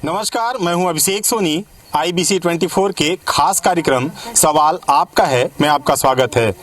नमस्कार, मैं हूं अभिषेक सोनी। IBC 24 के खास कार्यक्रम सवाल आपका है में आपका स्वागत है।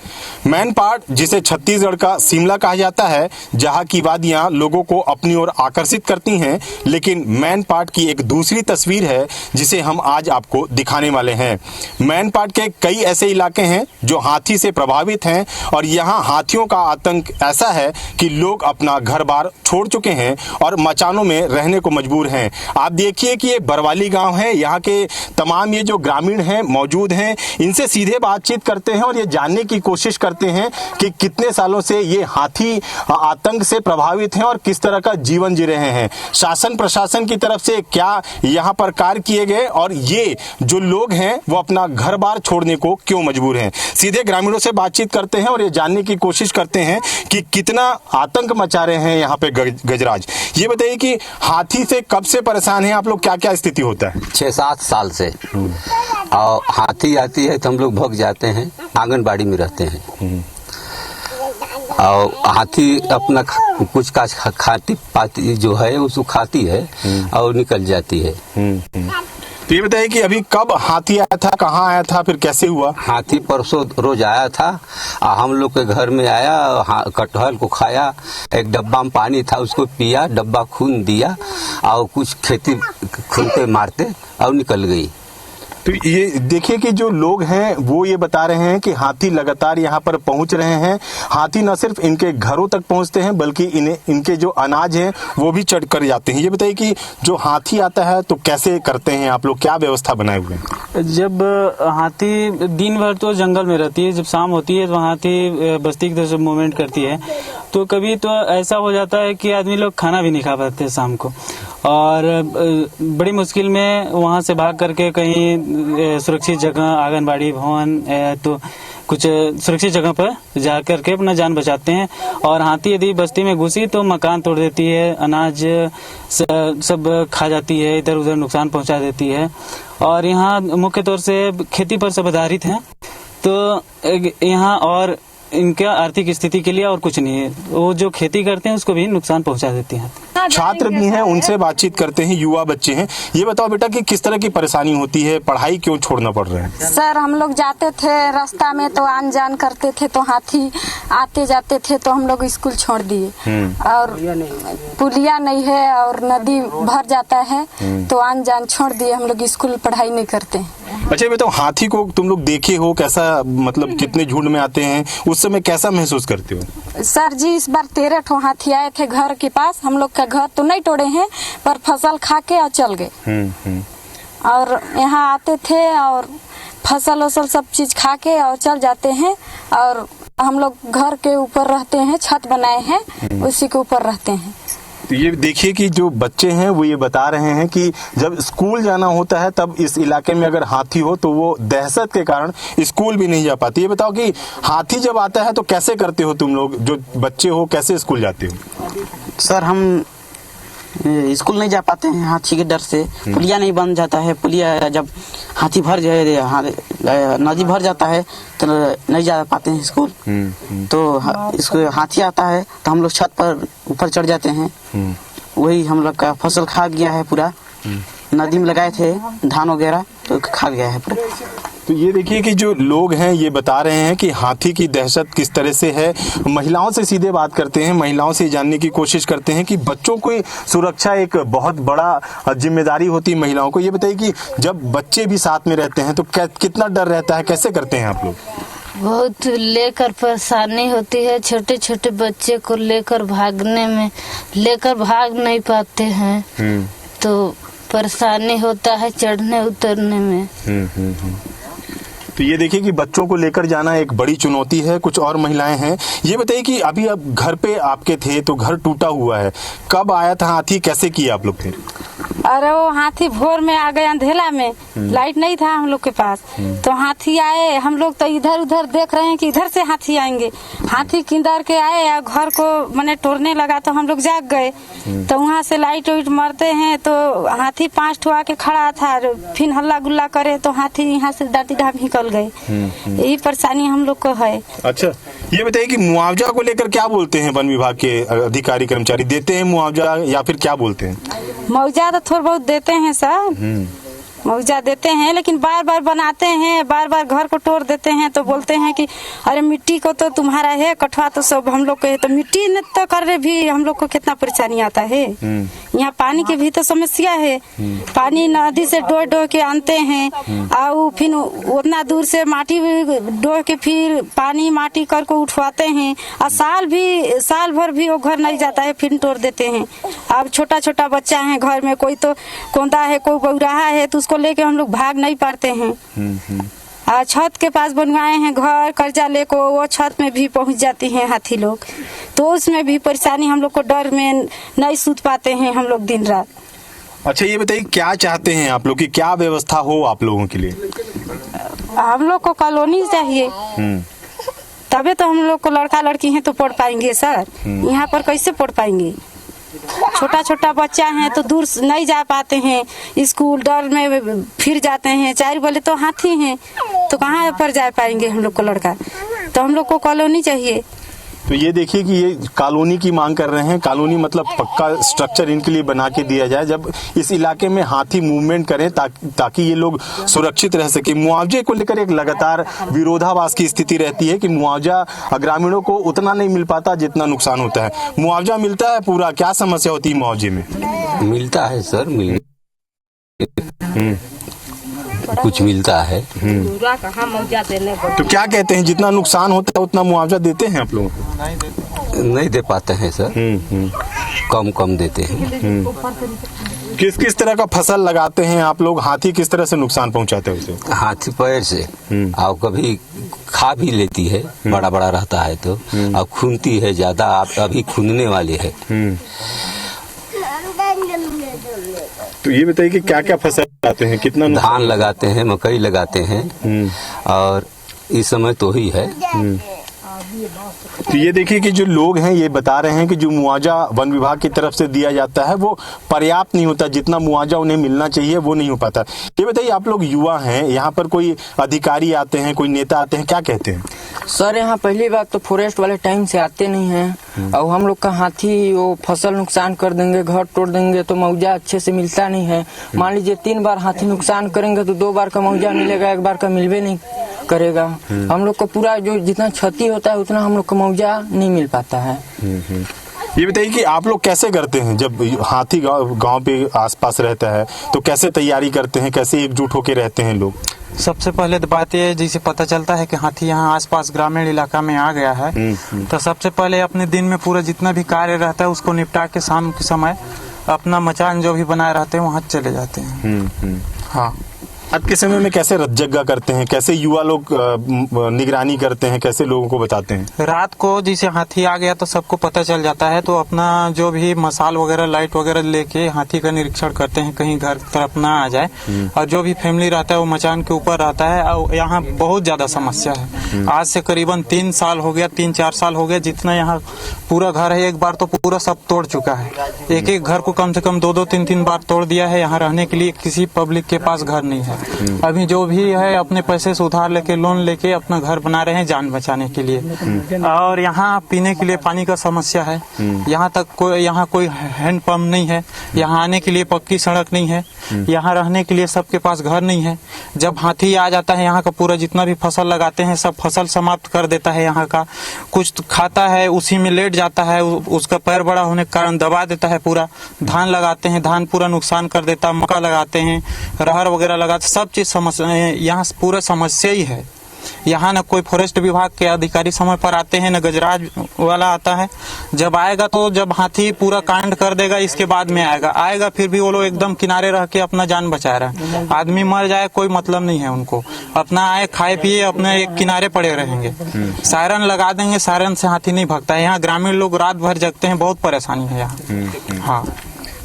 मैनपाट, जिसे छत्तीसगढ़ का शिमला कहा जाता है, जहां की वादियां लोगों को अपनी ओर आकर्षित करती हैं, लेकिन मैनपाट की एक दूसरी तस्वीर है जिसे हम आज आपको दिखाने वाले हैं। मैनपाट के कई ऐसे इलाके हैं जो हाथी से प्रभावित हैं और यहाँ हाथियों का आतंक ऐसा है कि लोग अपना घर बार छोड़ चुके हैं और मचानों में रहने को मजबूर हैं। आप देखिए कि ये बरवाली गांव है। यहाँ के तमाम ये जो ग्रामीण हैं मौजूद हैं, इनसे सीधे बातचीत करते हैं और ये जानने की कोशिश करते हैं कि कितने सालों से ये हाथी आतंक से प्रभावित हैं और किस तरह का जीवन जी रहे हैं। शासन प्रशासन की तरफ से क्या यहाँ पर कार्य किए गए और ये जो लोग हैं वो अपना घर बार छोड़ने को क्यों मजबूर हैं। सीधे ग्रामीणों से बातचीत करते हैं और ये जानने की कोशिश करते हैं कि कितना आतंक मचा रहे हैं यहाँ पे गजराज। ये बताइए कि हाथी से कब से परेशान हैं आप लोग, क्या क्या स्थिति होता है? 6-7 साल से। और हाथी आती है तो हम लोग भाग जाते हैं, आंगनबाड़ी में रहते हैं। और हाथी अपना कुछ का खाती पाती जो है उसको खाती है और निकल जाती है। तो ये बताइए कि अभी कब हाथी आया था, कहाँ आया था, फिर कैसे हुआ? हाथी परसों रोज आया था, हम लोग के घर में आया, कटहल को खाया, एक डब्बा में पानी था उसको पिया, डब्बा खून दिया और कुछ खेती खून पे मारते और निकल गई। तो ये देखिए कि जो लोग हैं वो ये बता रहे हैं कि हाथी लगातार यहाँ पर पहुंच रहे हैं। हाथी न सिर्फ इनके घरों तक पहुंचते हैं बल्कि इनके जो अनाज हैं वो भी चढ़ कर जाते हैं। ये बताइए कि जो हाथी आता है तो कैसे करते हैं आप लोग, क्या व्यवस्था बनाए हुए हैं? जब हाथी दिन भर तो जंगल में रहती है, जब शाम होती है तो हाथी बस्ती की तरफ मूवमेंट करती है, तो कभी तो ऐसा हो जाता है कि आदमी लोग खाना भी नहीं खा पाते शाम को, और बड़ी मुश्किल में वहां से भाग करके कहीं सुरक्षित जगह, आंगनबाड़ी भवन तो कुछ सुरक्षित जगह पर जा करके अपना जान बचाते हैं। और हाथी यदि बस्ती में घुसी तो मकान तोड़ देती है, अनाज सब खा जाती है, इधर उधर नुकसान पहुंचा देती है। और यहाँ मुख्य तौर से खेती पर सब आधारित है, तो यहाँ और इनका आर्थिक स्थिति के लिए और कुछ नहीं है, वो जो खेती करते हैं उसको भी नुकसान पहुंचा देते हैं। छात्र भी हैं, उनसे बातचीत करते हैं, युवा बच्चे हैं। ये बताओ बेटा कि किस तरह की परेशानी होती है, पढ़ाई क्यों छोड़ना पड़ रहा है? सर, हम लोग जाते थे रास्ता में तो आन जान करते थे, तो हाथी आते जाते थे तो हम लोग स्कूल छोड़ दिए। और पुलिया नहीं है और नदी भर जाता है तो आन जान छोड़ दिए, हम लोग स्कूल पढ़ाई नहीं करते। अच्छा, बताओ हाथी को तुम लोग देखे हो, कैसा मतलब कितने झुंड में आते हैं, उस समय कैसा महसूस करते हो? सर जी, इस बार 13 ठो हाथी आए थे घर के पास। हम लोग का घर तो नहीं तोड़े हैं पर फसल खा के और चल गए। और यहाँ आते थे और फसल वसल सब चीज खा के और चल जाते हैं। और हम लोग घर के ऊपर रहते हैं, छत बनाए हैं, उसी के ऊपर रहते हैं। तो ये देखिए कि जो बच्चे हैं वो ये बता रहे हैं कि जब स्कूल जाना होता है तब इस इलाके में अगर हाथी हो तो वो दहशत के कारण स्कूल भी नहीं जा पाती। ये बताओ कि हाथी जब आता है तो कैसे करते हो तुम लोग, जो बच्चे हो, कैसे स्कूल जाते हो? सर, हम स्कूल नहीं जा पाते हैं हाथी के डर से। पुलिया नहीं बन जाता है, पुलिया जब हाथी भर जाए, नदी भर जाता है तो नहीं जा पाते हैं स्कूल। तो इसको हाथी आता है तो हम लोग छत पर ऊपर चढ़ जाते हैं। वही हम लोग का फसल खा गया है पूरा। नदी में लगाए थे धान वगैरह तो खा गया है पूरा। तो ये देखिए कि जो लोग हैं ये बता रहे हैं कि हाथी की दहशत किस तरह से है। महिलाओं से सीधे बात करते हैं, महिलाओं से जानने की कोशिश करते हैं कि बच्चों की सुरक्षा एक बहुत बड़ा जिम्मेदारी होती है महिलाओं को। ये बताइए कि जब बच्चे भी साथ में रहते हैं तो कितना डर रहता है, कैसे करते हैं आप लोग? बहुत लेकर परेशानी होती है, छोटे छोटे बच्चे को लेकर भागने में लेकर भाग नहीं पाते हैं तो परेशानी होता है चढ़ने उतरने में। तो ये देखिए कि बच्चों को लेकर जाना एक बड़ी चुनौती है। कुछ और महिलाएं हैं, ये बताइए कि अभी अब घर पे आपके थे तो घर टूटा हुआ है, कब आया था हाथी, कैसे किया आप लोग थे? अरे वो हाथी भोर में आ गए, अंधेला में, लाइट नहीं था हम लोग के पास, तो हाथी आए। हम लोग तो इधर उधर देख रहे हैं कि इधर से हाथी आएंगे। हाथी किंदर के आए या घर को मैंने तोड़ने लगा तो हम लोग जाग गए। तो वहाँ से लाइट वाइट मारते हैं तो हाथी 5 ठो आके खड़ा था, फिर हल्ला गुल्ला करे तो हाथी यहाँ से दांती ढाप निकल गए। यही परेशानी हम लोग को है। अच्छा, ये बताइए कि मुआवजा को लेकर क्या बोलते हैं वन विभाग के अधिकारी कर्मचारी, देते हैं मुआवजा या फिर क्या बोलते हैं? मुआवजा तो थोड़ा बहुत देते हैं सर, मुआवजा देते हैं, लेकिन बार बार बनाते हैं, बार बार घर को तोड़ देते हैं, तो बोलते हैं कि अरे मिट्टी को तो तुम्हारा है, कठवा तो सब हम लोग के है, तो मिट्टी न तो करने भी हम लोग को कितना परेशानी आता है। यहाँ पानी की भी तो समस्या है, पानी नदी से डोह डोह के आनते हैं और फिर उतना दूर से माटी डोह के फिर पानी माटी कर को उठवाते हैं, और साल भर भी वो घर नहीं जाता है, फिर तोड़ देते हैं। अब छोटा छोटा बच्चा है घर में, कोई तो कोंदा है, कोई बौराहा है, तो उसको लेके हम लोग भाग नहीं पाते हैं। छत के पास बनवाए हैं घर, कर्जा लेको वो छत में भी पहुंच जाती हैं हाथी लोग, तो उसमें भी परेशानी, हम लोग को डर में नहीं सूत पाते हैं हम लोग दिन रात। अच्छा ये बताइए क्या चाहते हैं आप लोग की क्या व्यवस्था हो आप लोगों के लिए? हम लोग को कॉलोनी चाहिए, तबे तो हम लोग को लड़का लड़की हैं तो पढ़ पाएंगे सर, यहाँ पर कैसे पढ़ पाएंगे? छोटा छोटा बच्चा है तो दूर नहीं जा पाते हैं स्कूल, डर में फिर जाते हैं, 4 बोले तो हाथी हैं, तो कहाँ पर जा पाएंगे हम लोग को लड़का? तो हम लोग को कॉलोनी चाहिए। तो ये देखिए कि ये कॉलोनी की मांग कर रहे हैं। कॉलोनी मतलब पक्का स्ट्रक्चर इनके लिए बना के दिया जाए, जब इस इलाके में हाथी मूवमेंट करें ताकि ये लोग सुरक्षित रह सके। मुआवजे को लेकर एक लगातार विरोधाभास की स्थिति रहती है कि मुआवजा ग्रामीणों को उतना नहीं मिल पाता जितना नुकसान होता है। मुआवजा मिलता है पूरा, क्या समस्या होती है मुआवजे में? मिलता है सर, कुछ मिलता है। तो क्या कहते हैं, जितना नुकसान होता है उतना मुआवजा देते हैं आप लोग? नहीं दे पाते हैं सर, कम देते हैं। किस किस तरह का फसल लगाते हैं आप लोग? हाथी किस तरह से नुकसान पहुंचाते हैं उसे? हाथी पैर से, और कभी खा भी लेती है, बड़ा बड़ा रहता है तो, और खूनती है ज्यादा, अभी खूनने वाली है। तो ये बताइए कि क्या क्या फसल लगाते हैं, कितना? धान लगाते हैं, मकई लगाते हैं, और इस समय तो ही है। तो ये देखिए कि जो लोग हैं ये बता रहे हैं कि जो मुआवजा वन विभाग की तरफ से दिया जाता है वो पर्याप्त नहीं होता, जितना मुआवजा उन्हें मिलना चाहिए वो नहीं हो पाता। ये बताइए, आप लोग युवा हैं, यहाँ पर कोई अधिकारी आते हैं, कोई नेता आते हैं, क्या कहते हैं? सर यहाँ पहली बात तो फॉरेस्ट वाले टाइम से आते नहीं हैं, और हम लोग का हाथी वो फसल नुकसान कर देंगे, घर तोड़ देंगे, तो मुआवजा अच्छे से मिलता नहीं है। मान लीजिए 3 बार हाथी नुकसान करेंगे तो 2 बार का मुआवजा मिलेगा, 1 बार का मिलवे नहीं करेगा। हम लोग को पूरा जो जितना क्षति होता है उतना हम लोग को मुआवजा नहीं मिल पाता है। ये बताइए कि आप लोग कैसे करते हैं जब हाथी गांव पे आसपास रहता है, तो कैसे तैयारी करते हैं, कैसे एकजुट होकर रहते हैं लोग? सबसे पहले तो बात यह है, जिसे पता चलता है कि हाथी यहाँ आसपास ग्रामीण इलाका में आ गया है, तो सबसे पहले अपने दिन में पूरा जितना भी कार्य रहता है उसको निपटा के शाम के समय अपना मचान जो भी बनाए रहते हैं वहाँ चले जाते हैं। हाँ, आज के समय में कैसे रतजगा करते हैं, कैसे युवा लोग निगरानी करते हैं, कैसे लोगों को बताते हैं? रात को जैसे हाथी आ गया तो सबको पता चल जाता है, तो अपना जो भी मसाल वगैरह लाइट वगैरह लेके हाथी का निरीक्षण करते हैं, कहीं घर तरफ ना आ जाए। और जो भी फैमिली रहता है वो मचान के ऊपर रहता है। और यहाँ बहुत ज्यादा समस्या है, आज से करीबन 3 साल हो गया, 3-4 साल हो गया, जितना यहाँ पूरा घर है एक बार तो पूरा सब तोड़ चुका है। एक घर को कम से कम 2-2, 3-3 बार तोड़ दिया है। यहाँ रहने के लिए किसी पब्लिक के पास घर नहीं है। अभी जो भी है अपने पैसे से उधार लेके, लोन लेके अपना घर बना रहे हैं जान बचाने के लिए। और यहाँ पीने के लिए पानी का समस्या है। यहाँ कोई हैंड पंप नहीं है, यहाँ आने के लिए पक्की सड़क नहीं है, यहाँ रहने के लिए सबके पास घर नहीं है। जब हाथी आ जाता है यहाँ का पूरा जितना भी फसल लगाते हैं सब फसल समाप्त कर देता है। यहाँ का कुछ खाता है उसी में लेट जाता है, उसका पैर बड़ा होने के कारण दबा देता है। पूरा धान लगाते हैं, धान पूरा नुकसान कर देता है। मक्का लगाते हैं, रहर वगैरह लगाते, सब चीज समस्या यहाँ पूरा समस्या ही है। यहाँ न कोई फॉरेस्ट विभाग के अधिकारी समय पर आते हैं, न गजराज वाला आता है। जब आएगा तो जब हाथी पूरा कांड कर देगा इसके बाद में आएगा फिर भी वो लोग एकदम किनारे रह के अपना जान बचा रहा है। आदमी मर जाए कोई मतलब नहीं है उनको, अपना आए खाए पिए अपने एक किनारे पड़े रहेंगे। सायरन लगा देंगे, सायरन से हाथी नहीं भागता है। यहाँ ग्रामीण लोग रात भर जगते हैं, बहुत परेशानी है यहाँ। हाँ,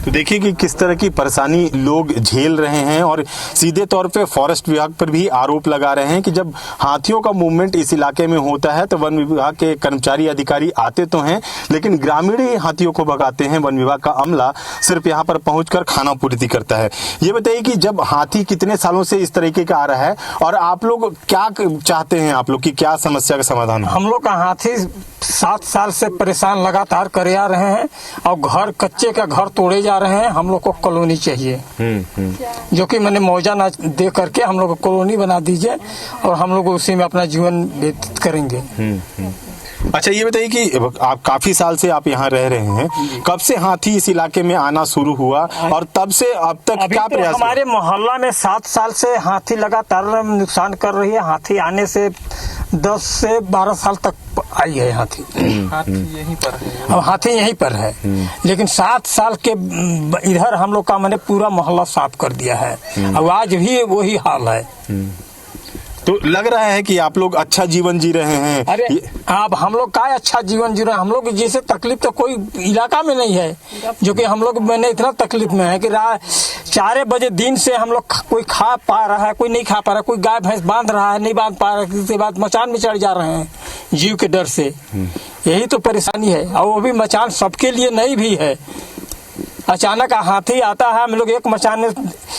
तो देखिए कि किस तरह की परेशानी लोग झेल रहे हैं और सीधे तौर पे फॉरेस्ट विभाग पर भी आरोप लगा रहे हैं कि जब हाथियों का मूवमेंट इस इलाके में होता है तो वन विभाग के कर्मचारी अधिकारी आते तो हैं, लेकिन ग्रामीण ही हाथियों को भगाते हैं। वन विभाग का अमला सिर्फ यहाँ पर पहुंचकर खाना पूर्ति करता है। ये बताइए कि जब हाथी कितने सालों से इस तरीके का आ रहा है और आप लोग क्या चाहते हैं, आप लोग की क्या समस्या का समाधान हो? हम लोग का हाथी 7 साल से परेशान लगातार करे आ रहे हैं और घर कच्चे का घर तोड़े जा रहे हैं। हम लोग को कॉलोनी चाहिए, जो कि मैंने मुआवजा ना दे करके हम लोग को कॉलोनी बना दीजिए और हम लोग उसी में अपना जीवन व्यतीत करेंगे। अच्छा, ये बताइए कि आप काफी साल से आप यहाँ रह रहे हैं, कब से हाथी इस इलाके में आना शुरू हुआ और तब से अब तक अभी क्या तो प्रयास? हमारे मोहल्ला में 7 साल से हाथी लगातार नुकसान कर रही है। हाथी आने से 10 से 12 साल तक आई है हाथी यहीं पर है। अब हाथी यहीं पर है, लेकिन 7 साल के इधर हम लोग का मैंने पूरा मोहल्ला साफ कर दिया है। अब आज भी वही हाल है। तो लग रहा है कि आप लोग अच्छा जीवन जी रहे हैं। अरे अब हम लोग का अच्छा जीवन जी रहे हैं। हम लोग जैसे तकलीफ तो कोई इलाका में नहीं है, जो कि हम लोग मैंने इतना तकलीफ में है कि 4 बजे दिन से हम लोग कोई खा पा रहा है, कोई नहीं खा पा रहा है, कोई गाय भैंस बांध रहा है, नहीं बांध पा रहा है, इसके बाद मचान में चढ़ जा रहे हैं जीव के डर से। यही तो परेशानी है। और वो भी मचान सबके लिए नहीं भी है। अचानक हाथी आता है, हम लोग एक मचान में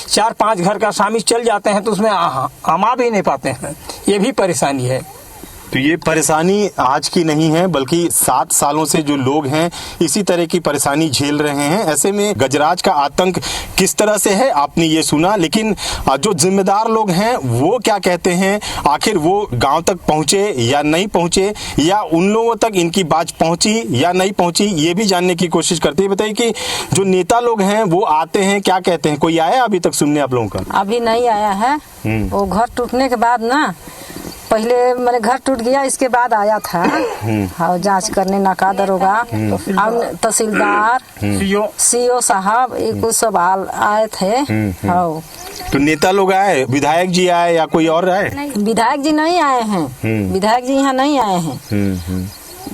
4-5 घर का शामिल चल जाते हैं तो उसमें आमा भी नहीं पाते हैं। ये भी परेशानी है। तो ये परेशानी आज की नहीं है, बल्कि 7 सालों से जो लोग हैं इसी तरह की परेशानी झेल रहे हैं। ऐसे में गजराज का आतंक किस तरह से है आपने ये सुना, लेकिन जो जिम्मेदार लोग हैं वो क्या कहते हैं? आखिर वो गांव तक पहुंचे या नहीं पहुंचे, या उन लोगों तक इनकी बात पहुंची या नहीं पहुंची, ये भी जानने की कोशिश करते हैं। बताइए कि जो नेता लोग हैं वो आते हैं, क्या कहते हैं? कोई आया अभी तक सुनने आप लोगों का? अभी नहीं आया है। वो घर टूटने के बाद ना, पहले मेरे घर टूट गया, इसके बाद आया था और जांच करने नाका दरोगा और तहसीलदार सीओ साहब एक सब आए थे। तो नेता लोग आए, विधायक जी आए या कोई और आए? विधायक जी नहीं आए हैं। विधायक जी यहाँ नहीं आए हैं।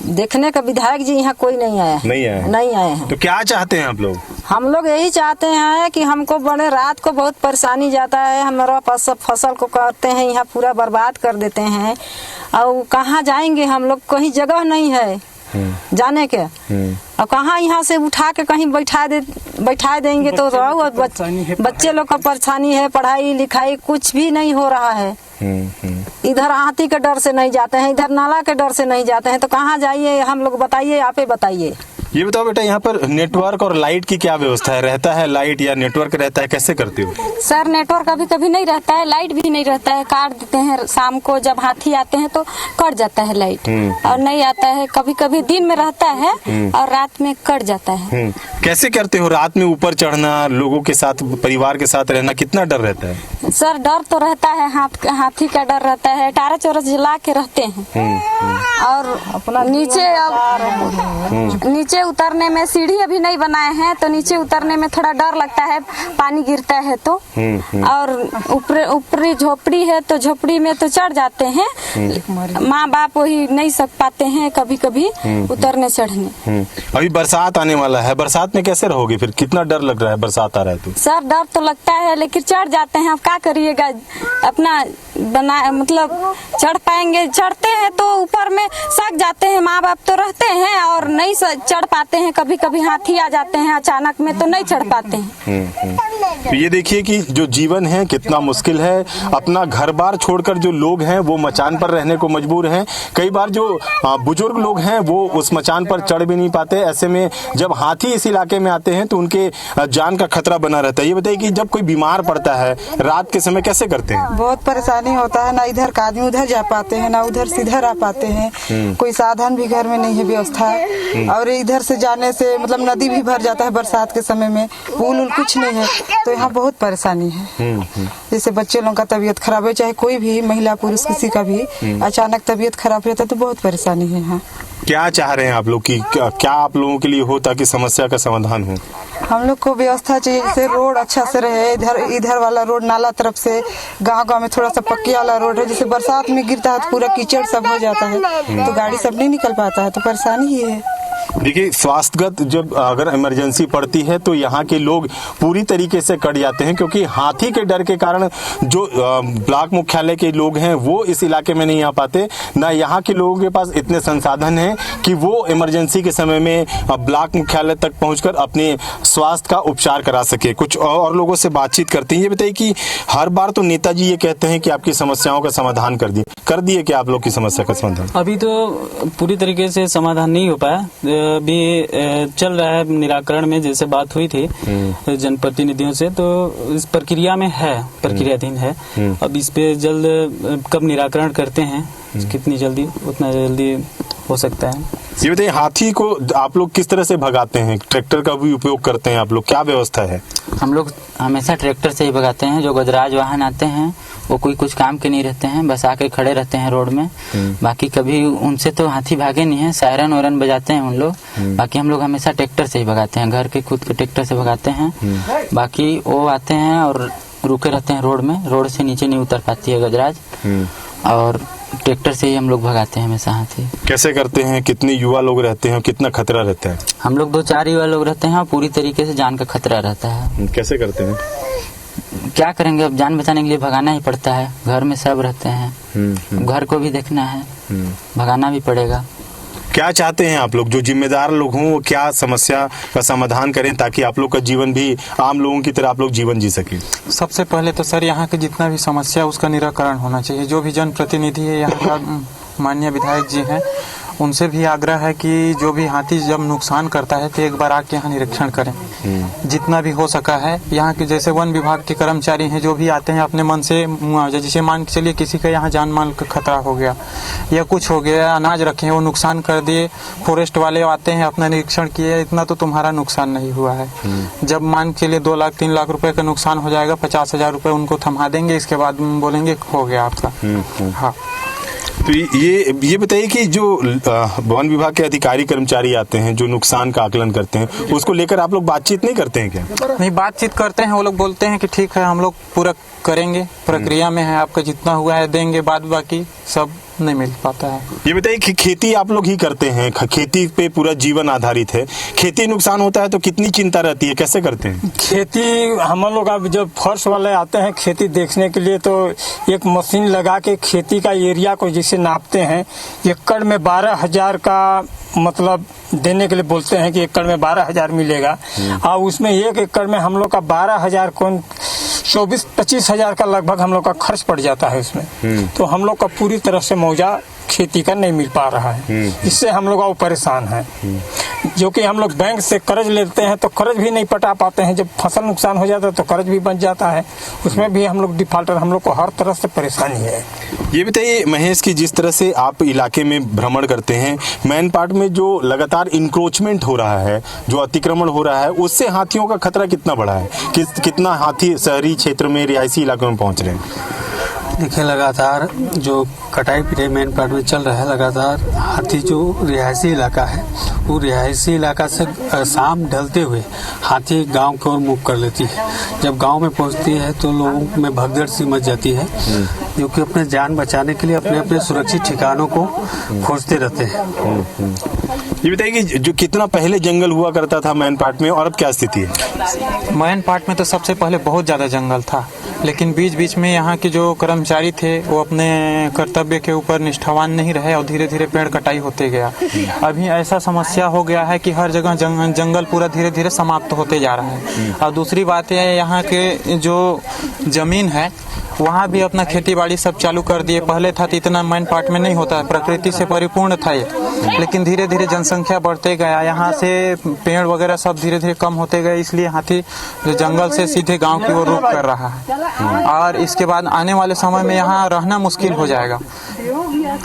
देखने का विधायक जी यहाँ कोई नहीं आया है। नहीं आए हैं। तो क्या चाहते हैं आप लोग? हम लोग यही चाहते हैं कि हमको बड़े रात को बहुत परेशानी जाता है। हमारा फसल को करते हैं यहाँ पूरा बर्बाद कर देते हैं और कहाँ जाएंगे हम लोग? कहीं जगह नहीं है जाने के। और कहाँ यहाँ से उठा के कहीं बैठा देंगे तो रहो। बच्चे लोग का परेशानी है, पढ़ाई लिखाई कुछ भी नहीं हो रहा है। इधर हाथी के डर से नहीं जाते हैं, इधर नाला के डर से नहीं जाते हैं, तो कहाँ जाइए हम लोग? बताइए, आप ही बताइए। ये बताओ बेटा, यहाँ पर नेटवर्क और लाइट की क्या व्यवस्था है? रहता है लाइट या नेटवर्क रहता है, कैसे करते हो? सर नेटवर्क कभी कभी नहीं रहता है, लाइट भी नहीं रहता है, काट देते हैं शाम को। जब हाथी आते हैं तो कट जाता है लाइट और नहीं आता है। कभी कभी दिन में रहता है और रात में कट जाता है। कैसे करते हो रात में ऊपर चढ़ना, लोगों के साथ परिवार के साथ रहना? कितना डर रहता है? सर डर तो रहता है, हाथी का डर रहता है। 18 चौरस जला के रहते हैं और अपना नीचे उतरने में सीढ़ी अभी नहीं बनाए हैं तो नीचे उतरने में थोड़ा डर लगता है, पानी गिरता है तो। और ऊपरी झोपड़ी है तो झोपड़ी में तो चढ़ जाते हैं, माँ बाप वही नहीं सक पाते हैं कभी कभी उतरने चढ़ने। अभी बरसात आने वाला है, बरसात में कैसे रहोगे फिर? कितना डर लग रहा है बरसात आ रहा है तो? सर डर तो लगता है, लेकिन चढ़ जाते हैं। अब क्या करिएगा, अपना मतलब चढ़ पाएंगे? चढ़ते हैं तो ऊपर में सक जाते हैं, माँ बाप तो रहते हैं और नहीं चढ़ पाते हैं। कभी कभी हाथी आ जाते हैं अचानक में तो नहीं चढ़ पाते हैं। तो ये देखिए कि जो जीवन है कितना मुश्किल है। अपना घर बार छोड़कर जो लोग हैं वो मचान पर रहने को मजबूर हैं। कई बार जो बुजुर्ग लोग हैं वो उस मचान पर चढ़ भी नहीं पाते। ऐसे में जब हाथी इस इलाके में आते हैं तो उनके जान का खतरा बना रहता है। ये बताइए कि जब कोई बीमार पड़ता है रात के समय कैसे करते हैं? बहुत परेशानी होता है, ना इधर का आदमी उधर जा पाते हैं, ना उधर से इधर आ पाते हैं। कोई साधन भी घर में नहीं है व्यवस्था। और इधर से जाने से मतलब नदी भी भर जाता है बरसात के समय में, पुल उल कुछ नहीं है, तो यहाँ बहुत परेशानी है। जैसे बच्चे लोगों का तबीयत खराब है, चाहे कोई भी महिला पुरुष किसी का भी अचानक तबीयत खराब रहता है तो बहुत परेशानी है यहाँ। क्या चाह रहे हैं आप लोग की क्या आप लोगों के लिए हो ताकि समस्या का समाधान हो? हम लोग को व्यवस्था चाहिए, जैसे रोड अच्छा से रहे। इधर वाला रोड नाला तरफ से गांव में थोड़ा सा पक्की वाला रोड है। जैसे बरसात में गिरता है तो पूरा कीचड़ सब हो जाता है तो गाड़ी सब नहीं निकल पाता है, तो परेशानी ही है। देखिए, स्वास्थ्यगत जब अगर इमरजेंसी पड़ती है तो यहाँ के लोग पूरी तरीके से कट जाते हैं, क्योंकि हाथी के डर के कारण जो ब्लॉक मुख्यालय के लोग हैं वो इस इलाके में नहीं आ पाते, ना यहाँ के लोगों के पास इतने संसाधन हैं कि वो इमरजेंसी के समय में ब्लॉक मुख्यालय तक पहुंचकर अपने स्वास्थ्य का उपचार करा सके। कुछ और लोगों से बातचीत करते हैं। ये बताइए कि हर बार तो नेताजी ये कहते हैं कि आपकी समस्याओं का समाधान कर दिए क्या आप लोग की समस्या का समाधान? अभी तो पूरी तरीके से समाधान नहीं हो पाया, अभी चल रहा है निराकरण में, जैसे बात हुई थी जनप्रतिनिधियों से, तो इस प्रक्रिया में है, प्रक्रियाधीन है। अब इस पे जल्द कब निराकरण करते हैं, कितनी जल्दी, उतना जल्दी हो सकता है। ये बताइए, हाथी को आप लोग किस तरह से भगाते हैं? ट्रैक्टर का भी उपयोग करते हैं आप लोग, क्या व्यवस्था है? हम लोग हमेशा ट्रैक्टर से ही भगाते हैं। जो गजराज वाहन आते हैं वो कोई कुछ काम के नहीं रहते हैं, बस आके खड़े रहते हैं रोड में। बाकी कभी उनसे तो हाथी भागे नहीं है, सायरन वायरन बजाते हैं उन लोग। बाकी हम लोग हमेशा ट्रैक्टर से ही भगाते हैं, घर के खुद के ट्रैक्टर से भगाते हैं। बाकी वो आते हैं और रुके रहते हैं रोड में, रोड से नीचे नहीं उतर पाती है गजराज, और ट्रैक्टर से ही हम लोग भगाते हैं हमेशा हाथी। कैसे करते हैं? कितने युवा लोग रहते हैं और कितना खतरा रहता है? हम लोग 2-4 युवा लोग रहते हैं और पूरी तरीके से जान का खतरा रहता है। कैसे करते हैं? क्या करेंगे, अब जान बचाने के लिए भगाना ही पड़ता है। घर में सब रहते हैं, घर को भी देखना है, भगाना भी पड़ेगा। क्या चाहते हैं आप लोग, जो जिम्मेदार लोग हों वो क्या समस्या का समाधान करें ताकि आप लोग का जीवन भी आम लोगों की तरह आप लोग जीवन जी सकें? सबसे पहले तो सर यहाँ के जितना भी समस्या उसका निराकरण होना चाहिए। जो भी जनप्रतिनिधि है यहाँ का, माननीय विधायक जी हैं, उनसे भी आग्रह है कि जो भी हाथी जब नुकसान करता है तो एक बार आके यहाँ निरीक्षण करें, जितना भी हो सका है। यहाँ के जैसे वन विभाग के कर्मचारी हैं जो भी आते हैं अपने मन से मुआवजा, जैसे मान के चलिए किसी का यहाँ जान माल का खतरा हो गया या कुछ हो गया, अनाज रखे हैं वो नुकसान कर दिए, फॉरेस्ट वाले आते हैं अपना निरीक्षण किए, इतना तो तुम्हारा नुकसान नहीं हुआ है। जब मान के चलिए 2 लाख 3 लाख रुपए का नुकसान हो जाएगा, 50,000 रुपए उनको थमा देंगे, इसके बाद बोलेंगे हो गया आपका। हाँ, तो ये बताइए कि जो वन विभाग के अधिकारी कर्मचारी आते हैं जो नुकसान का आकलन करते हैं, उसको लेकर आप लोग बातचीत नहीं करते हैं क्या? नहीं, बातचीत करते हैं। वो लोग बोलते हैं कि ठीक है हम लोग पूरा करेंगे, प्रक्रिया में है, आपका जितना हुआ है देंगे, बाद बाकी सब नहीं मिल पाता है। ये बताइए कि खेती आप लोग ही करते हैं, खेती पे पूरा जीवन आधारित है, खेती नुकसान होता है तो कितनी चिंता रहती है, कैसे करते हैं? खेती हम लोग अब जब फर्स्ट वाले आते हैं खेती देखने के लिए तो एक मशीन लगा के खेती का एरिया को जिसे नापते हैं, एकड़ में 12,000 का मतलब देने के लिए बोलते हैं कि एकड़ में 12,000 मिलेगा, और उसमें 1 एकड़ में हम लोग का 12,000 कौन 24-25,000 का लगभग हम लोग का खर्च पड़ जाता है उसमें। तो हम लोग का पूरी तरह से मुआवजा खेती का नहीं मिल पा रहा है, इससे हम लोग और परेशान हैं। जो कि हम लोग बैंक से कर्ज लेते हैं तो कर्ज भी नहीं पटा पाते हैं, जब फसल नुकसान हो जाता है तो कर्ज भी बच जाता है, उसमें भी हम लोग डिफॉल्टर, हम लोग को हर तरह से परेशानी है। ये बताइए महेश कि जिस तरह से आप इलाके में भ्रमण करते हैं, मैन पार्ट में जो लगातार इंक्रोचमेंट हो रहा है, जो अतिक्रमण हो रहा है, उससे हाथियों का खतरा कितना बढ़ा है? कितना हाथी शहरी क्षेत्र में, रिहायशी इलाकों में पहुंच रहे हैं? देखिए, लगातार जो कटाई पिटाई मेन पार्ट में चल रहा है, लगातार हाथी जो रिहायशी इलाका है वो रिहायशी इलाका से शाम ढलते हुए हाथी गांव की ओर मुख कर लेती है। जब गांव में पहुंचती है तो लोगों में भगदड़ सी मच जाती है, जो कि अपने जान बचाने के लिए अपने अपने सुरक्षित ठिकानों को खोजते रहते हैं। ये बताइए कि जो कितना पहले जंगल हुआ करता था मैन पार्ट में और अब क्या स्थिति है? मैन पार्ट में तो सबसे पहले बहुत ज्यादा जंगल था, लेकिन बीच बीच में यहाँ के जो कर्मचारी थे वो अपने कर्तव्य के ऊपर निष्ठावान नहीं रहे और धीरे धीरे पेड़ कटाई होते गया। अभी ऐसा समस्या हो गया है कि हर जगह जंगल पूरा धीरे धीरे समाप्त होते जा रहा है। और दूसरी बात यह है, यहाँ के जो जमीन है वहाँ भी अपना खेती बाड़ी सब चालू कर दिए। पहले था तो इतना मैन पार्ट में नहीं होता है, प्रकृति से परिपूर्ण था ये, लेकिन धीरे धीरे जनसंख्या बढ़ते गया, यहाँ से पेड़ वगैरह सब धीरे धीरे कम होते गए, इसलिए हाथी जो जंगल से सीधे गांव की ओर रुख कर रहा है। और इसके बाद आने वाले समय में यहाँ रहना मुश्किल हो जाएगा।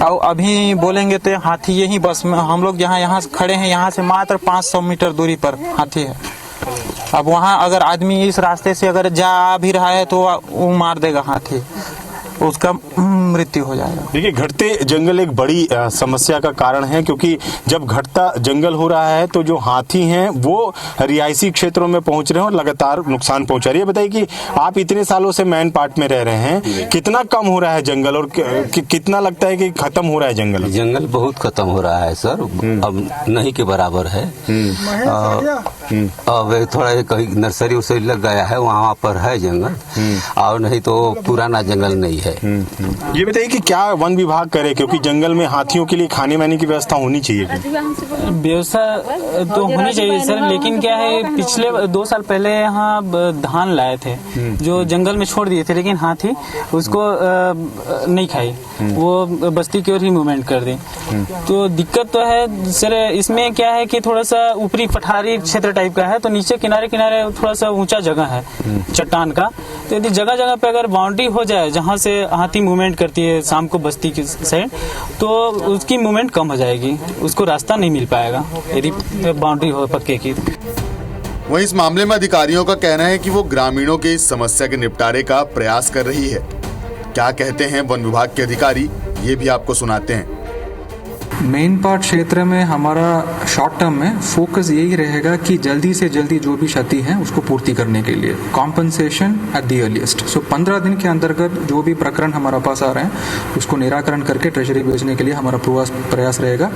और अभी बोलेंगे तो हाथी यही बस हम लोग यहाँ खड़े हैं, यहाँ से मात्र 500 मीटर दूरी पर हाथी है। अब वहाँ अगर आदमी इस रास्ते से अगर जा भी रहा है तो वो मार देगा हाथी, उसका मृत्यु हो जाएगा। देखिए, घटते जंगल एक बड़ी समस्या का कारण है, क्योंकि जब घटता जंगल हो रहा है तो जो हाथी हैं वो रिहायशी क्षेत्रों में पहुंच रहे हैं और लगातार नुकसान पहुंचा रही है। बताइए कि आप इतने सालों से मैन पार्ट में रह रहे हैं, कितना कम हो रहा है जंगल और कितना लगता है कि खत्म हो रहा है जंगल? जंगल बहुत खत्म हो रहा है सर, अब नहीं के बराबर है। अब थोड़ा कहीं नर्सरी उर्सरी लग गया है, वहाँ पर है जंगल, और नहीं तो पुराना जंगल नहीं है। ये बताइए कि क्या वन विभाग करे, क्योंकि जंगल में हाथियों के लिए खाने वाने की व्यवस्था होनी चाहिए? व्यवस्था तो होनी चाहिए सर, लेकिन क्या है, पिछले 2 साल पहले यहाँ धान लाए थे जो जंगल में छोड़ दिए थे, लेकिन हाथी उसको नहीं खाई, वो बस्ती की ओर ही मूवमेंट कर दी। तो दिक्कत तो है सर, इसमें क्या है कि थोड़ा सा ऊपरी पठारी क्षेत्र टाइप का है, तो नीचे किनारे किनारे थोड़ा सा ऊंचा जगह है चट्टान का, तो यदि जगह जगह पे अगर बाउंड्री हो जाए जहाँ से हाथी मूवमेंट करती है शाम को बस्ती की साइड, तो उसकी मूवमेंट कम हो जाएगी, उसको रास्ता नहीं मिल पाएगा यदि बाउंड्री हो पक्के की। वहीं इस मामले में अधिकारियों का कहना है कि वो ग्रामीणों के इस समस्या के निपटारे का प्रयास कर रही है। क्या कहते हैं वन विभाग के अधिकारी, ये भी आपको सुनाते हैं। मेन पार्ट क्षेत्र में हमारा शॉर्ट टर्म में फोकस यही रहेगा कि जल्दी से जल्दी जो भी क्षति है उसको पूर्ति करने के लिए कॉम्पनसेशन एट द अर्लीस्ट। सो 15 दिन के अंतर्गत जो भी प्रकरण हमारा पास आ रहे हैं उसको निराकरण करके ट्रेजरी भेजने के लिए हमारा प्रयास रहेगा,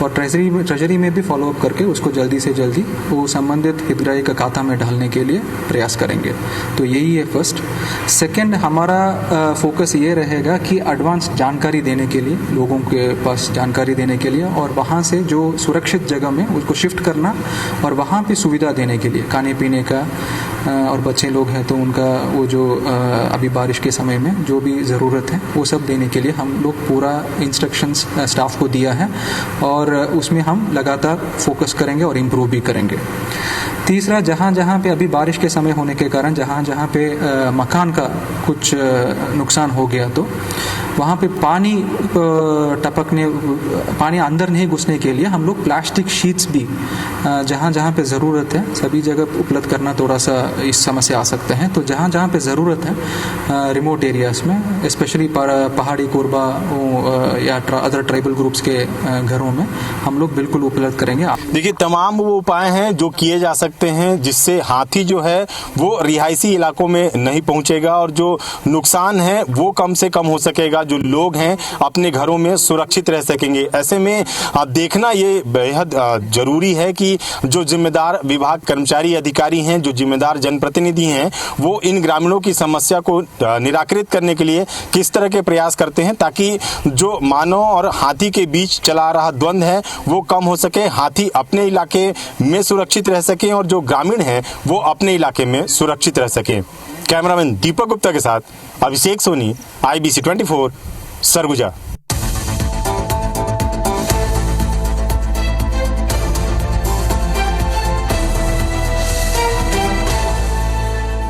और ट्रेजरी में भी फॉलोअप करके उसको जल्दी से जल्दी वो संबंधित हितग्राही का खाता में डालने के लिए प्रयास करेंगे। तो यही है फर्स्ट। सेकेंड, हमारा फोकस ये रहेगा कि एडवांस जानकारी देने के लिए, लोगों के पास जानकारी देने के लिए, और वहाँ से जो सुरक्षित जगह में उसको शिफ्ट करना और वहाँ पे सुविधा देने के लिए खाने पीने का, और बच्चे लोग हैं तो उनका वो जो अभी बारिश के समय में जो भी ज़रूरत है वो सब देने के लिए हम लोग पूरा इंस्ट्रक्शंस स्टाफ को दिया है, और उसमें हम लगातार फोकस करेंगे और इम्प्रूव भी करेंगे। तीसरा, जहाँ जहाँ पे अभी बारिश के समय होने के कारण जहाँ जहाँ पे मकान का कुछ नुकसान हो गया, तो वहाँ पे पानी टपकने, पानी अंदर नहीं घुसने के लिए हम लोग प्लास्टिक शीट्स भी जहाँ जहाँ पे ज़रूरत है सभी जगह उपलब्ध करना थोड़ा सा इस समस्या आ सकते हैं। तो जहाँ जहाँ पे ज़रूरत है रिमोट एरियाज में, स्पेशली पहाड़ी कोरबा या अदर ट्राइबल ग्रुप्स के घरों में हम लोग बिल्कुल उपलब्ध करेंगे। देखिए, तमाम वो उपाय हैं जो किए जा सकते हैं जिससे हाथी जो है वो रिहायशी इलाकों में नहीं पहुंचेगा और जो नुकसान है वो कम से कम हो सकेगा, जो लोग हैं अपने घरों में सुरक्षित रह सकेंगे। ऐसे में देखना ये बेहद जरूरी है कि जो जिम्मेदार विभाग कर्मचारी अधिकारी हैं, जो जिम्मेदार जनप्रतिनिधि हैं, वो इन ग्रामीणों की समस्या को निराकृत करने के लिए किस तरह के प्रयास करते हैं, ताकि जो मानव और हाथी के बीच चला रहा द्वंद्व है वो कम हो सके, हाथी अपने इलाके में सुरक्षित रह सके और जो ग्रामीण हैं वो अपने इलाके में सुरक्षित रह सके। कैमरामैन दीपक गुप्ता के साथ अभिषेक सोनी, IBC 24, सरगुजा।